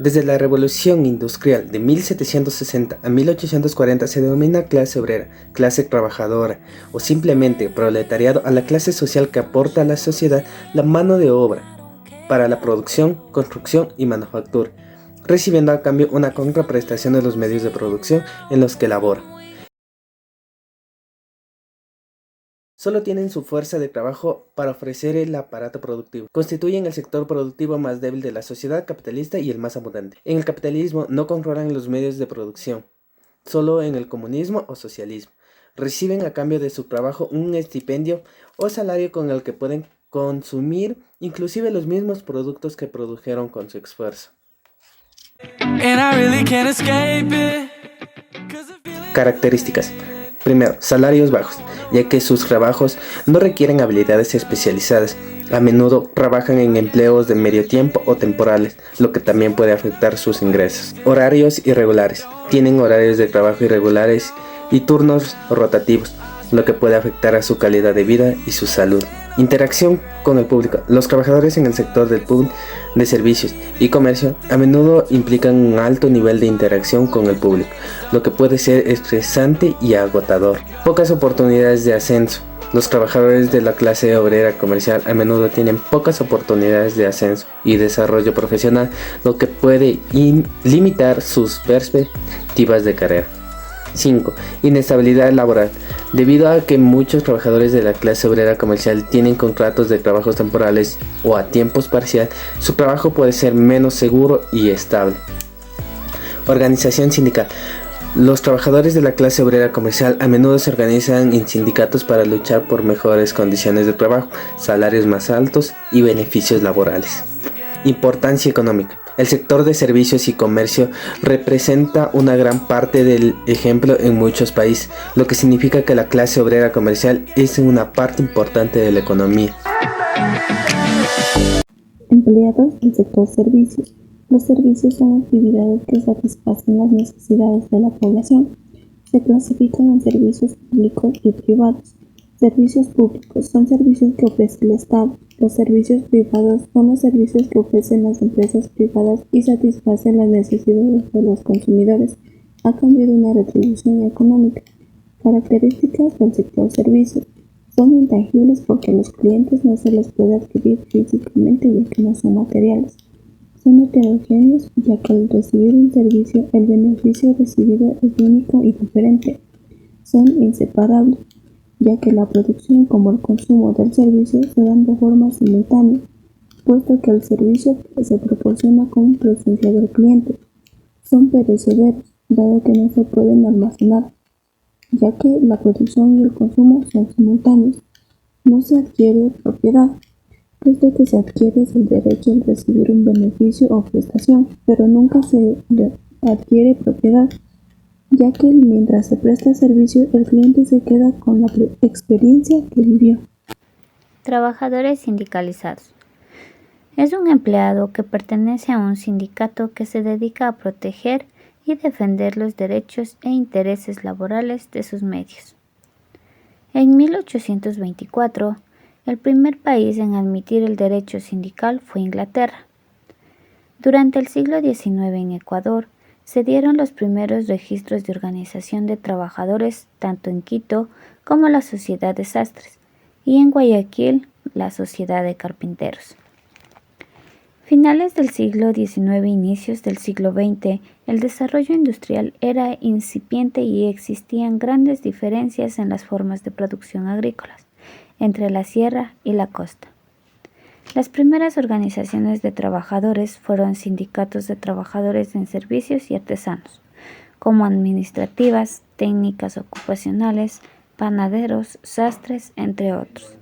Desde la Revolución Industrial de 1760 a 1840 se denomina clase obrera, clase trabajadora o simplemente proletariado a la clase social que aporta a la sociedad la mano de obra para la producción, construcción y manufactura, recibiendo a cambio una contraprestación de los medios de producción en los que labora. Solo tienen su fuerza de trabajo para ofrecer el aparato productivo. Constituyen el sector productivo más débil de la sociedad capitalista y el más abundante. En el capitalismo no controlan los medios de producción, solo en el comunismo o socialismo. Reciben a cambio de su trabajo un estipendio o salario con el que pueden consumir inclusive los mismos productos que produjeron con su esfuerzo. Características. Primero, salarios bajos, ya que sus trabajos no requieren habilidades especializadas. A menudo trabajan en empleos de medio tiempo o temporales, lo que también puede afectar sus ingresos. Horarios irregulares. Tienen horarios de trabajo irregulares y turnos rotativos, lo que puede afectar a su calidad de vida y su salud. Interacción con el público. Los trabajadores en el sector del público de servicios y comercio a menudo implican un alto nivel de interacción con el público, lo que puede ser estresante y agotador. Pocas oportunidades de ascenso. Los trabajadores de la clase obrera comercial a menudo tienen pocas oportunidades de ascenso y desarrollo profesional, lo que puede limitar sus perspectivas de carrera. 5. Inestabilidad laboral. Debido a que muchos trabajadores de la clase obrera comercial tienen contratos de trabajos temporales o a tiempos parcial, su trabajo puede ser menos seguro y estable. Organización sindical. Los trabajadores de la clase obrera comercial a menudo se organizan en sindicatos para luchar por mejores condiciones de trabajo, salarios más altos y beneficios laborales. Importancia económica. El sector de servicios y comercio representa una gran parte del ejemplo en muchos países, lo que significa que la clase obrera comercial es una parte importante de la economía. Empleados del sector servicios. Los servicios son actividades que satisfacen las necesidades de la población. Se clasifican en servicios públicos y privados. Servicios públicos son servicios que ofrece el Estado. Los servicios privados son los servicios que ofrecen las empresas privadas y satisfacen las necesidades de los consumidores a cambio de una retribución económica. Características del sector servicios. Son intangibles porque los clientes no se les puede adquirir físicamente ya que no son materiales. Son heterogéneos ya que al recibir un servicio el beneficio recibido es único y diferente. Son inseparables, ya que la producción como el consumo del servicio se dan de forma simultánea, puesto que el servicio se proporciona con presencia del cliente. Son perecederos, dado que no se pueden almacenar, ya que la producción y el consumo son simultáneos. No se adquiere propiedad, puesto que se adquiere el derecho de recibir un beneficio o prestación, pero nunca se adquiere propiedad, ya que mientras se presta servicio el cliente se queda con la experiencia que vivió. Trabajadores sindicalizados. Es un empleado que pertenece a un sindicato que se dedica a proteger y defender los derechos e intereses laborales de sus medios. En 1824, el primer país en admitir el derecho sindical fue Inglaterra. Durante el siglo XIX en Ecuador, se dieron los primeros registros de organización de trabajadores tanto en Quito como la Sociedad de Sastres y en Guayaquil la Sociedad de Carpinteros. Finales del siglo XIX, inicios del siglo XX, el desarrollo industrial era incipiente y existían grandes diferencias en las formas de producción agrícolas entre la sierra y la costa. Las primeras organizaciones de trabajadores fueron sindicatos de trabajadores en servicios y artesanos, como administrativas, técnicas ocupacionales, panaderos, sastres, entre otros.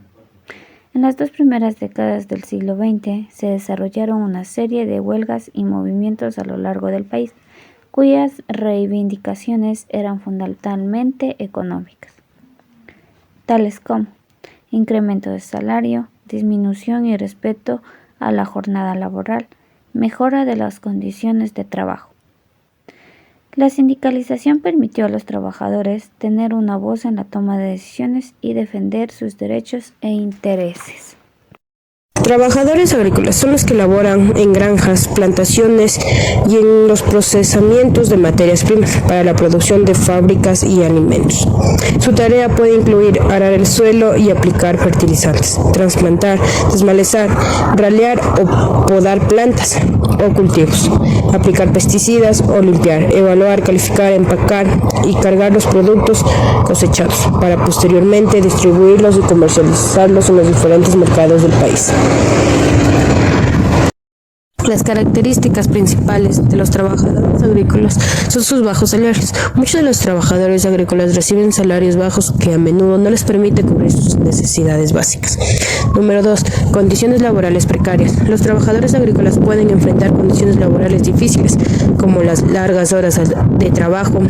En las dos primeras décadas del siglo XX se desarrollaron una serie de huelgas y movimientos a lo largo del país, cuyas reivindicaciones eran fundamentalmente económicas, tales como incremento de salario, disminución y respeto a la jornada laboral, mejora de las condiciones de trabajo. La sindicalización permitió a los trabajadores tener una voz en la toma de decisiones y defender sus derechos e intereses. Trabajadores agrícolas son los que laboran en granjas, plantaciones y en los procesamientos de materias primas para la producción de fábricas y alimentos. Su tarea puede incluir arar el suelo y aplicar fertilizantes, trasplantar, desmalezar, ralear o podar plantas o cultivos, aplicar pesticidas o limpiar, evaluar, calificar, empacar y cargar los productos cosechados para posteriormente distribuirlos y comercializarlos en los diferentes mercados del país. Las características principales de los trabajadores agrícolas son sus bajos salarios. Muchos de los trabajadores agrícolas reciben salarios bajos que a menudo no les permite cubrir sus necesidades básicas. Número 2. Condiciones laborales precarias. Los trabajadores agrícolas pueden enfrentar condiciones laborales difíciles, como las largas horas de trabajo,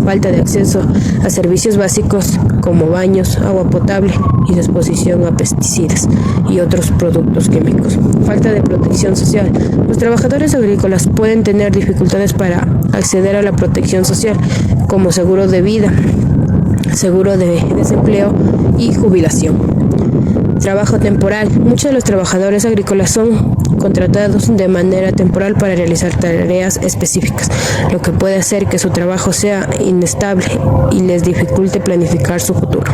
falta de acceso a servicios básicos como baños, agua potable y su exposición a pesticidas y otros productos químicos. Falta de protección social. Los trabajadores agrícolas pueden tener dificultades para acceder a la protección social, como seguro de vida, seguro de desempleo y jubilación. Trabajo temporal. Muchos de los trabajadores agrícolas son contratados de manera temporal para realizar tareas específicas, lo que puede hacer que su trabajo sea inestable y les dificulte planificar su futuro.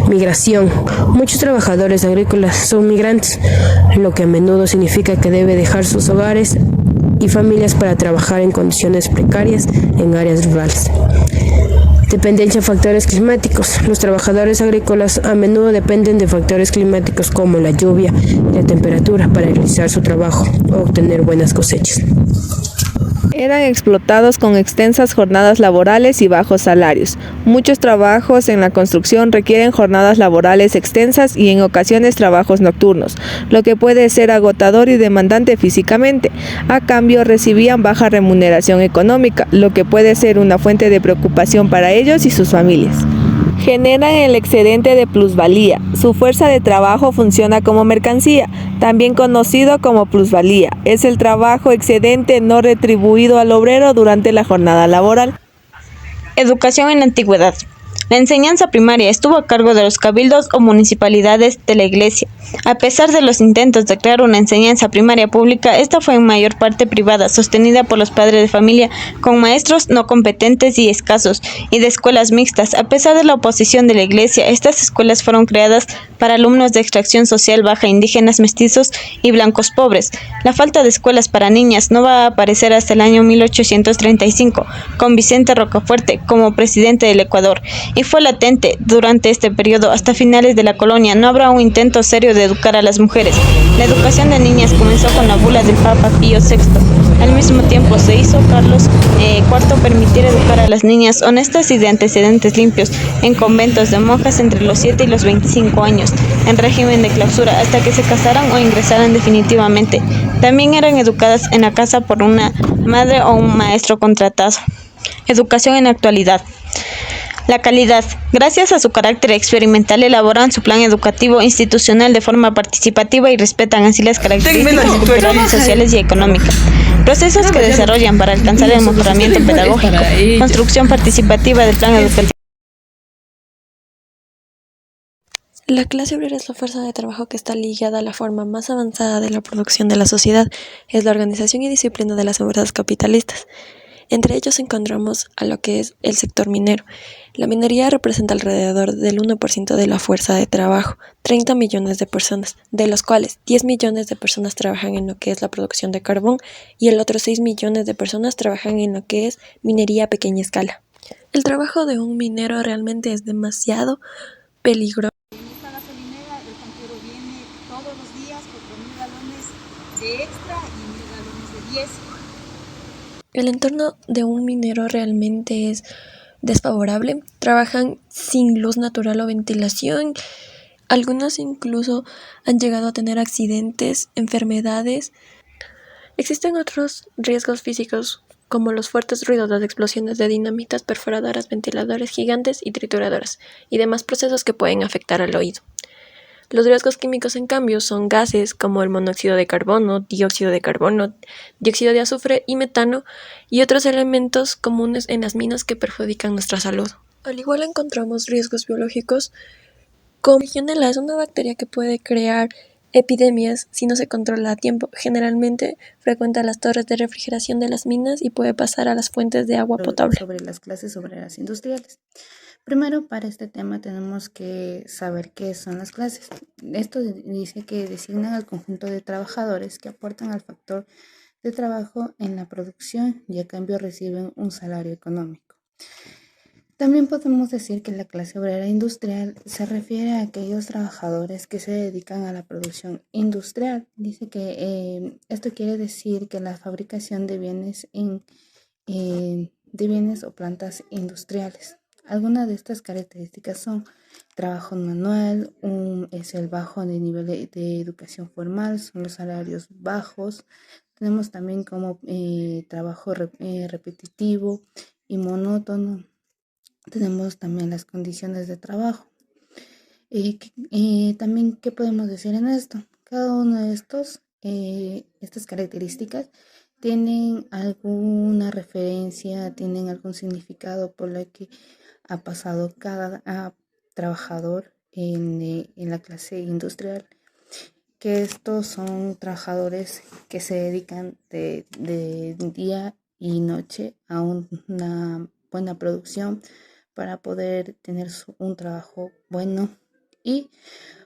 Migración. Muchos trabajadores agrícolas son migrantes, lo que a menudo significa que debe dejar sus hogares y familias para trabajar en condiciones precarias en áreas rurales. Dependencia de factores climáticos. Los trabajadores agrícolas a menudo dependen de factores climáticos como la lluvia y la temperatura para realizar su trabajo o obtener buenas cosechas. Eran explotados con extensas jornadas laborales y bajos salarios. Muchos trabajos en la construcción requieren jornadas laborales extensas y en ocasiones trabajos nocturnos, lo que puede ser agotador y demandante físicamente. A cambio recibían baja remuneración económica, lo que puede ser una fuente de preocupación para ellos y sus familias. Generan el excedente de plusvalía. Su fuerza de trabajo funciona como mercancía, también conocido como plusvalía. Es el trabajo excedente no retribuido al obrero durante la jornada laboral. Educación en la antigüedad. La enseñanza primaria estuvo a cargo de los cabildos o municipalidades de la Iglesia. A pesar de los intentos de crear una enseñanza primaria pública, esta fue en mayor parte privada, sostenida por los padres de familia, con maestros no competentes y escasos, y de escuelas mixtas. A pesar de la oposición de la Iglesia, estas escuelas fueron creadas para alumnos de extracción social baja, indígenas, mestizos y blancos pobres. La falta de escuelas para niñas no va a aparecer hasta el año 1835, con Vicente Rocafuerte como presidente del Ecuador, y fue latente durante este periodo hasta finales de la colonia. No habrá un intento serio de educar a las mujeres. La educación de niñas comenzó con la bula del Papa Pío VI. Al mismo tiempo se hizo Carlos IV permitir educar a las niñas honestas y de antecedentes limpios en conventos de monjas entre los 7 y los 25 años, en régimen de clausura, hasta que se casaran o ingresaran definitivamente. También eran educadas en la casa por una madre o un maestro contratado. Educación en la actualidad. La calidad. Gracias a su carácter experimental, elaboran su plan educativo institucional de forma participativa y respetan así las características culturales, sociales y económicas. Procesos que desarrollan para alcanzar el mejoramiento pedagógico. Construcción participativa del plan educativo. La clase obrera es la fuerza de trabajo que está ligada a la forma más avanzada de la producción de la sociedad. Es la organización y disciplina de las empresas capitalistas. Entre ellos encontramos a lo que es el sector minero. La minería representa alrededor del 1% de la fuerza de trabajo, 30 millones de personas, de los cuales 10 millones de personas trabajan en lo que es la producción de carbón y el otro 6 millones de personas trabajan en lo que es minería a pequeña escala. El trabajo de un minero realmente es demasiado peligroso. Esta gasolinera el tanquero viene todos los días con 4.000 galones de extra y 1.000 galones de diésel. El entorno de un minero realmente es desfavorable. Trabajan sin luz natural o ventilación. Algunos incluso han llegado a tener accidentes, enfermedades. Existen otros riesgos físicos como los fuertes ruidos, las explosiones de dinamitas, perforadoras, ventiladores gigantes y trituradoras, y demás procesos que pueden afectar al oído. Los riesgos químicos, en cambio, son gases como el monóxido de carbono, dióxido de azufre y metano, y otros elementos comunes en las minas que perjudican nuestra salud. Al igual encontramos riesgos biológicos como Legionela, es una bacteria que puede crear epidemias si no se controla a tiempo. Generalmente frecuenta las torres de refrigeración de las minas y puede pasar a las fuentes de agua potable. Sobre las clases obreras industriales. Primero, para este tema tenemos que saber qué son las clases. Esto dice que designan al conjunto de trabajadores que aportan al factor de trabajo en la producción y a cambio reciben un salario económico. También podemos decir que la clase obrera industrial se refiere a aquellos trabajadores que se dedican a la producción industrial. Dice que esto quiere decir que la fabricación de bienes o plantas industriales. Algunas de estas características son trabajo manual, es el bajo de nivel de educación formal, son los salarios bajos. Tenemos también como trabajo repetitivo y monótono. Tenemos también las condiciones de trabajo. También, ¿qué podemos decir en esto? Cada uno de estas características tienen alguna referencia, tienen algún significado por lo que ha pasado cada trabajador en la clase industrial, que estos son trabajadores que se dedican de día y noche a una buena producción para poder tener un trabajo bueno y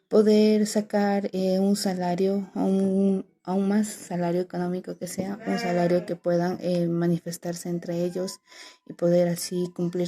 poder sacar un salario, aún más salario económico, que sea un salario que puedan manifestarse entre ellos y poder así cumplir